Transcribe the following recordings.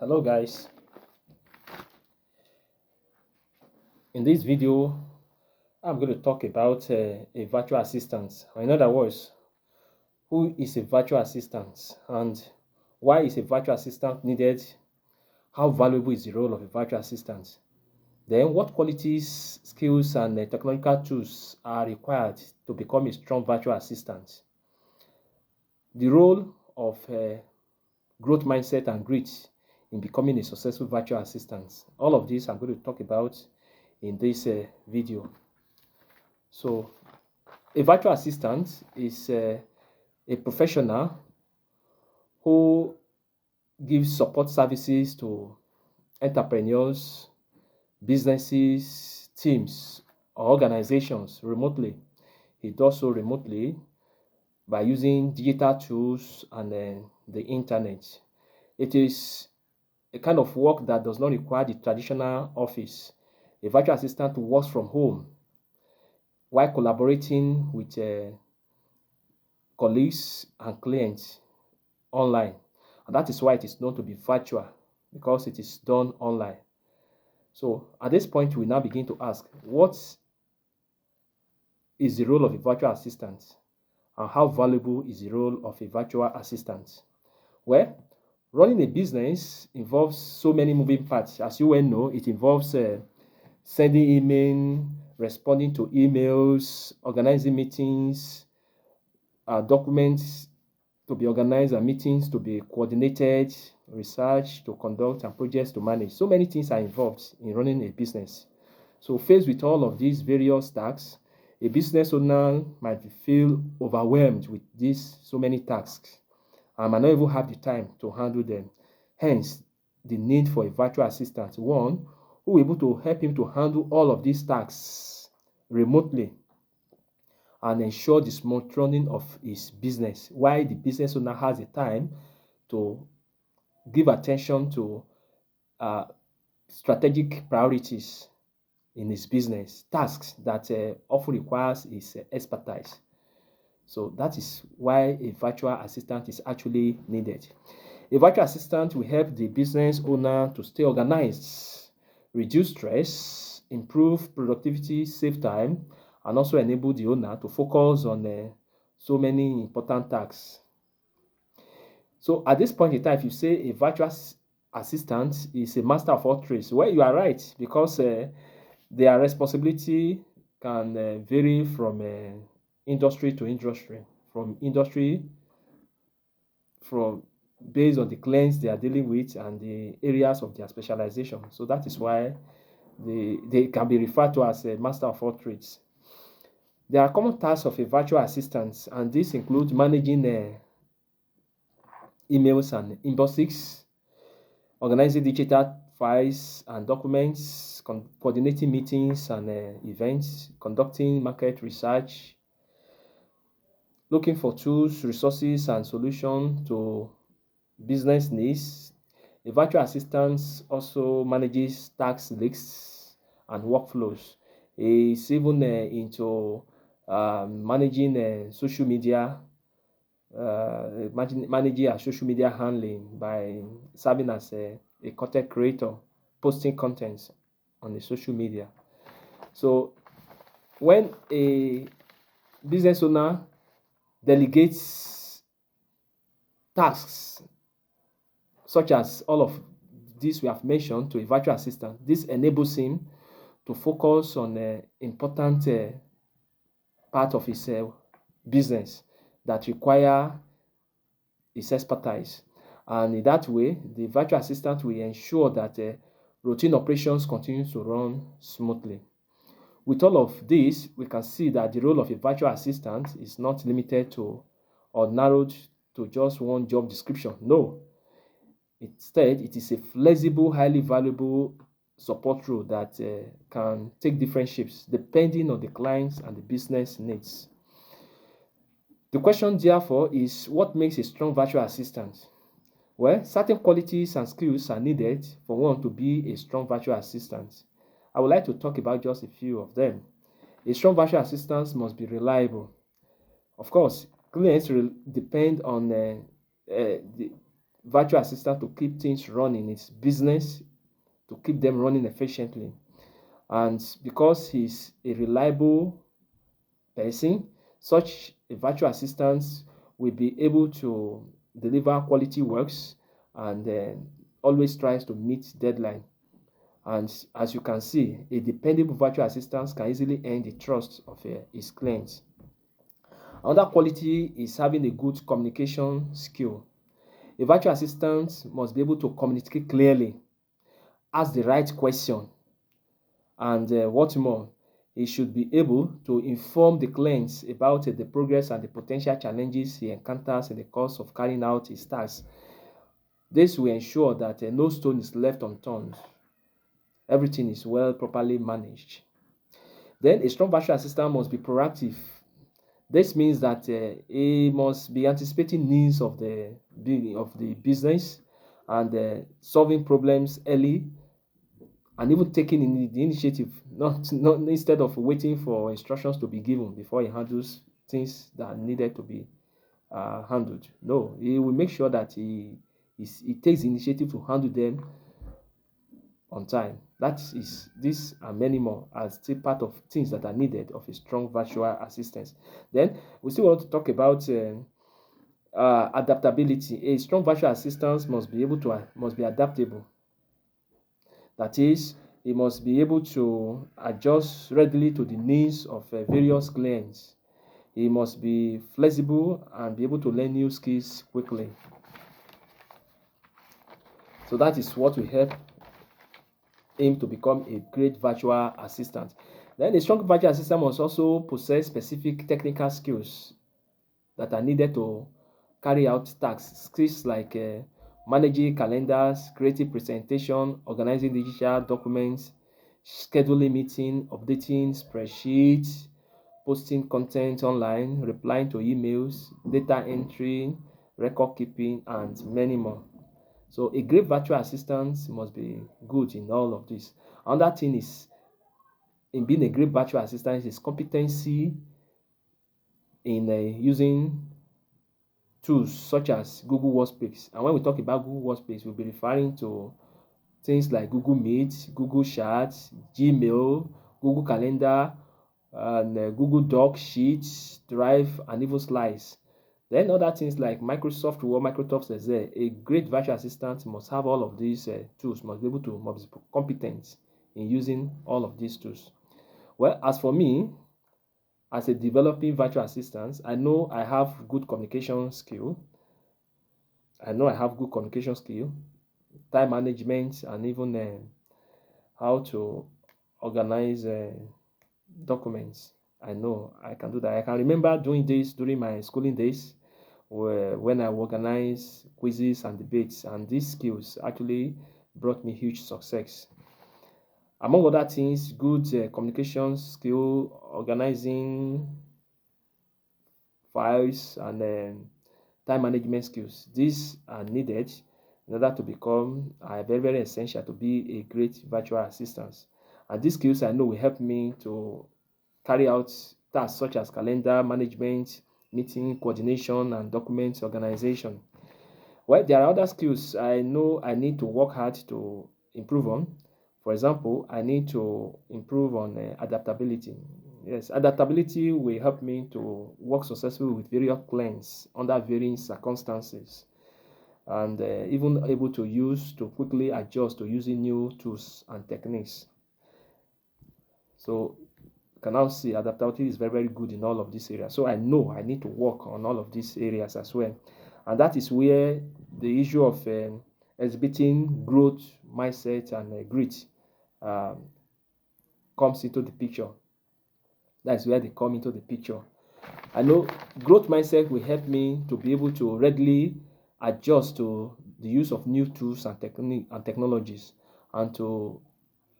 Hello guys, in this video I'm going to talk about a virtual assistant, or in other words, who is a virtual assistant and why is a virtual assistant needed, how valuable is the role of a virtual assistant, then what qualities, skills and technological tools are required to become a strong virtual assistant, the role of growth mindset and grit in becoming a successful virtual assistant. All of this I'm going to talk about in this video. So, a virtual assistant is a professional who gives support services to entrepreneurs, businesses, teams, or organizations remotely. He does so remotely by using digital tools and the internet. It is a kind of work that does not require the traditional office. A virtual assistant works from home while collaborating with colleagues and clients online. And that is why it is known to be virtual, because it is done online. So at this point, we now begin to ask, what is the role of a virtual assistant? And how valuable is the role of a virtual assistant? Well, running a business involves so many moving parts. As you well know, it involves sending email, responding to emails, organizing meetings, documents to be organized and meetings to be coordinated, research to conduct, and projects to manage. So many things are involved in running a business. So faced with all of these various tasks, a business owner might feel overwhelmed with these so many tasks and might not even have the time to handle them. Hence, the need for a virtual assistant, one who will be able to help him to handle all of these tasks remotely and ensure the smooth running of his business, while the business owner has the time to give attention to uh, strategic priorities in his business, tasks that often requires his expertise. So that is why a virtual assistant is actually needed. A virtual assistant will help the business owner to stay organized, reduce stress, improve productivity, save time, and also enable the owner to focus on so many important tasks. So at this point in time, if you say a virtual assistant is a master of all trades, well, you are right, because their responsibility can vary from industry to industry, from industry, from based on the clients they are dealing with and the areas of their specialization. So that is why they can be referred to as a master of all trades. There are common tasks of a virtual assistant, and this includes managing emails and inboxes, organizing digital files and documents, coordinating meetings and events, conducting market research, looking for tools, resources, and solutions to business needs. A virtual assistant also manages task lists and workflows. It's even into managing social media, managing our social media handling by serving as a content creator, posting contents on the social media. So when a business owner delegates tasks such as all of these we have mentioned to a virtual assistant, this enables him to focus on important part of his business that require his expertise. And in that way, the virtual assistant will ensure that routine operations continue to run smoothly. With all of this, we can see that the role of a virtual assistant is not limited to or narrowed to just one job description. No, instead, it is a flexible, highly valuable support role that can take different shapes depending on the clients and the business needs. The question, therefore, is what makes a strong virtual assistant? Well, certain qualities and skills are needed for one to be a strong virtual assistant. I would like to talk about just a few of them. A strong virtual assistant must be reliable. Of course, clients depend on virtual assistant to keep things running, its business, to keep them running efficiently. And because he's a reliable person, such a virtual assistant will be able to deliver quality works and always tries to meet deadline. And as you can see, a dependable virtual assistant can easily earn the trust of his clients. Another quality is having a good communication skill. A virtual assistant must be able to communicate clearly, ask the right question, and what more, he should be able to inform the clients about the progress and the potential challenges he encounters in the course of carrying out his tasks. This will ensure that no stone is left unturned. Everything is well properly managed. Then a strong virtual assistant must be proactive. This means that he must be anticipating needs of the business and solving problems early and even taking the initiative, not instead of waiting for instructions to be given before he handles things that needed to be handled. No, he will make sure that he takes the initiative to handle them on time. That is this and many more as still part of things that are needed of a strong virtual assistant. Then we still want to talk about adaptability. A strong virtual assistant must be able to must be adaptable. That is, he must be able to adjust readily to the needs of various clients. He must be flexible and be able to learn new skills quickly. So that is what will help him to become a great virtual assistant. Then a strong virtual assistant must also possess specific technical skills that are needed to carry out tasks. Skills like managing calendars, creating presentation, organizing digital documents, scheduling meeting, updating spreadsheets, posting content online, replying to emails, data entry, record keeping, and many more. So a great virtual assistant must be good in all of this. Another thing is in being a great virtual assistant is competency in using tools such as Google Workspace. And when we talk about Google Workspace, we'll be referring to things like Google Meet, Google Charts, Gmail, Google Calendar, and Google Doc, Sheets, Drive, and even Slides. Then other things like Microsoft Word, Microsoft Excel. A great virtual assistant must have all of these tools, must be able to, must be competent in using all of these tools. Well, as for me, as a developing virtual assistant, I know I have good communication skill. I know I have good communication skill, time management, and even how to organize documents. I know I can do that. I can remember doing this during my schooling days, when I organized quizzes and debates, and these skills actually brought me huge success. Among other things, good communication skill, organizing files, and time management skills. These are needed in order to become very, very essential to be a great virtual assistant. And these skills I know will help me to carry out tasks such as calendar management, meeting coordination, and document organization. Well, there are other skills I know I need to work hard to improve on. For example, I need to improve on adaptability. Yes, adaptability will help me to work successfully with various clients under varying circumstances and even able to use to quickly adjust to using new tools and techniques. So you can now see adaptability is very, very good in all of these areas. So I know I need to work on all of these areas as well. And that is where the issue of exhibiting growth mindset and grit um, comes into the picture. That's where they come into the picture. I know growth mindset will help me to be able to readily adjust to the use of new tools and technique and technologies, and to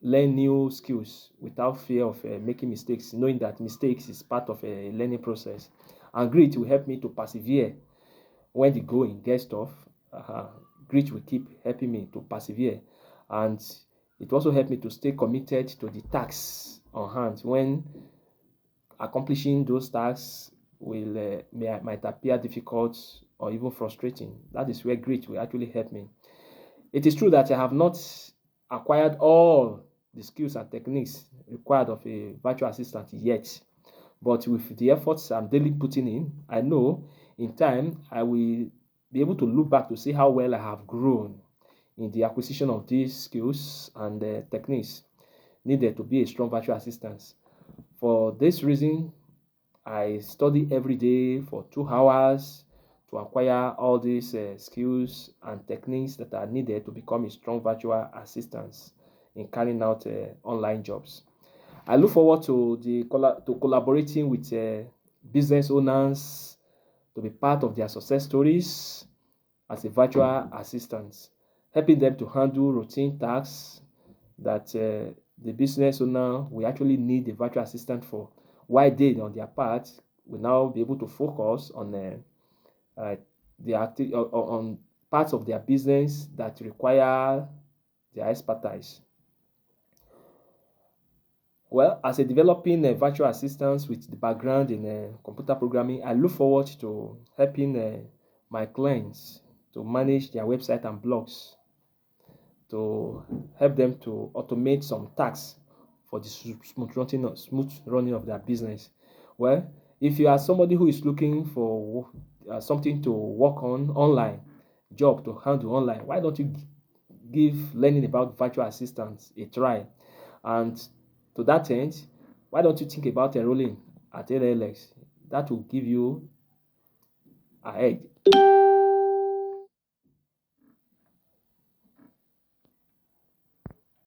learn new skills without fear of making mistakes, knowing that mistakes is part of a learning process. And grit will help me to persevere when the going gets tough. Grit will keep helping me to persevere, and it also helped me to stay committed to the tasks on hand when accomplishing those tasks might appear difficult or even frustrating. That is where grit will actually help me. It is true that I have not acquired all the skills and techniques required of a virtual assistant yet, but with the efforts I'm daily putting in, I know in time I will be able to look back to see how well I have grown in the acquisition of these skills and techniques needed to be a strong virtual assistant. For this reason, I study every day for 2 hours to acquire all these skills and techniques that are needed to become a strong virtual assistant in carrying out online jobs. I look forward to to collaborating with business owners to be part of their success stories as a virtual assistant, helping them to handle routine tasks that the business owner will actually need a virtual assistant for. Why they, on their part, will now be able to focus on uh, on parts of their business that require their expertise. Well, as a developing virtual assistant with the background in computer programming, I look forward to helping my clients to manage their website and blogs, to help them to automate some tasks for the smooth running of their business. Well, if you are somebody who is looking for something to work on online, job to handle online, why don't you give learning about virtual assistants a try? And to that end, why don't you think about enrolling at LLX? That will give you ahead.